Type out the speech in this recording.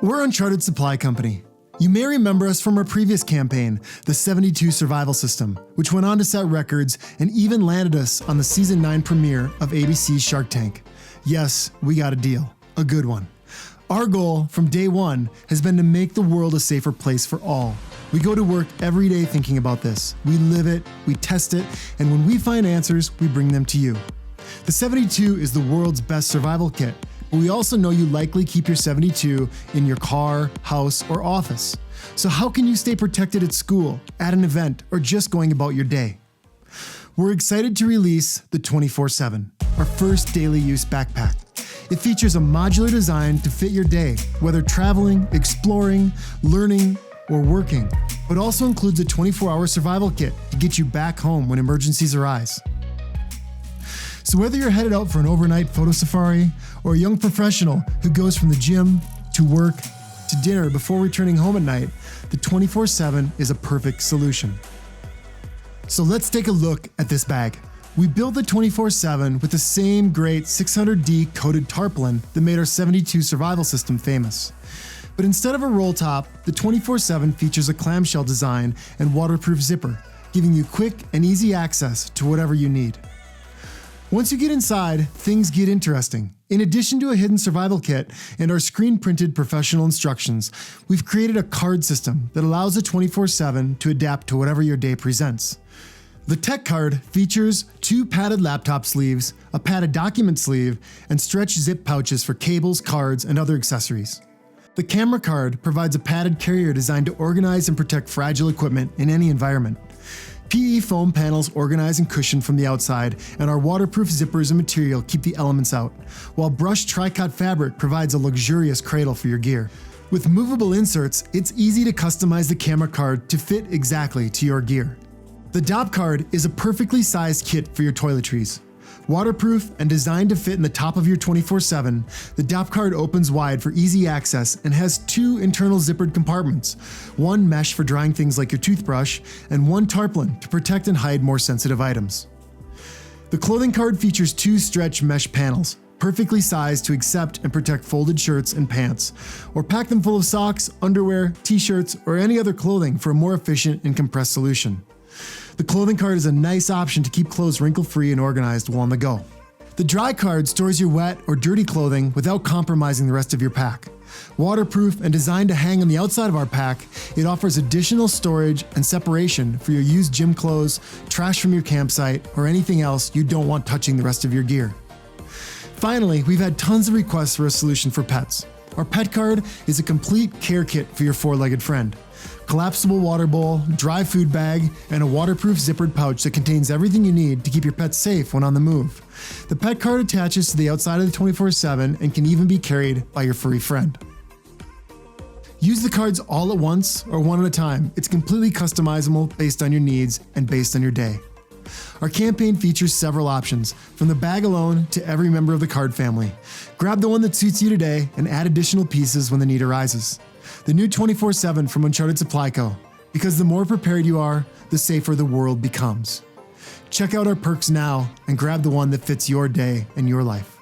We're Uncharted Supply Company. You may remember us from our previous campaign, the 72 Survival System, which went on to set records and even landed us on the Season 9 premiere of ABC's Shark Tank. Yes, we got a deal. A good one. Our goal from day one has been to make the world a safer place for all. We go to work every day thinking about this. We live it, we test it, and when we find answers, we bring them to you. The 72 is the world's best survival kit, but we also know you likely keep your 72 in your car, house, or office. So how can you stay protected at school, at an event, or just going about your day? We're excited to release the 24/7, our first daily use backpack. It features a modular design to fit your day, whether traveling, exploring, learning, or working, but also includes a 24-hour survival kit to get you back home when emergencies arise. So whether you're headed out for an overnight photo safari or a young professional who goes from the gym to work to dinner before returning home at night, the 24/7 is a perfect solution. So let's take a look at this bag. We built the 24/7 with the same great 600D coated tarpaulin that made our 72 survival system famous. But instead of a roll top, the 24/7 features a clamshell design and waterproof zipper, giving you quick and easy access to whatever you need. Once you get inside, things get interesting. In addition to a hidden survival kit and our screen-printed professional instructions, we've created a card system that allows the 24/7 to adapt to whatever your day presents. The TECHCARD features 2 padded laptop sleeves, a padded document sleeve, and stretch zip pouches for cables, cards, and other accessories. The CAMERACARD provides a padded carrier designed to organize and protect fragile equipment in any environment. PE foam panels organize and cushion from the outside, and our waterproof zippers and material keep the elements out, while brushed tricot fabric provides a luxurious cradle for your gear. With movable inserts, it's easy to customize the CAMERACARD to fit exactly to your gear. The DRYCARD is a perfectly sized kit for your toiletries. Waterproof and designed to fit in the top of your 24/7, the DRYCARD opens wide for easy access and has 2 internal zippered compartments, one mesh for drying things like your toothbrush, and one tarpaulin to protect and hide more sensitive items. The clothing card features 2 stretch mesh panels, perfectly sized to accept and protect folded shirts and pants, or pack them full of socks, underwear, t-shirts, or any other clothing for a more efficient and compressed solution. The clothing card is a nice option to keep clothes wrinkle-free and organized while on the go. The DRYCARD stores your wet or dirty clothing without compromising the rest of your pack. Waterproof and designed to hang on the outside of our pack, it offers additional storage and separation for your used gym clothes, trash from your campsite, or anything else you don't want touching the rest of your gear. Finally, we've had tons of requests for a solution for pets. Our PETCARD is a complete care kit for your 4-legged friend. Collapsible water bowl, dry food bag, and a waterproof zippered pouch that contains everything you need to keep your pet safe when on the move. The PETCARD attaches to the outside of the 24/7 and can even be carried by your furry friend. Use the cards all at once or one at a time. It's completely customizable based on your needs and based on your day. Our campaign features several options, from the bag alone to every member of the card family. Grab the one that suits you today and add additional pieces when the need arises. The new 24/7 from Uncharted Supply Co. Because the more prepared you are, the safer the world becomes. Check out our perks now and grab the one that fits your day and your life.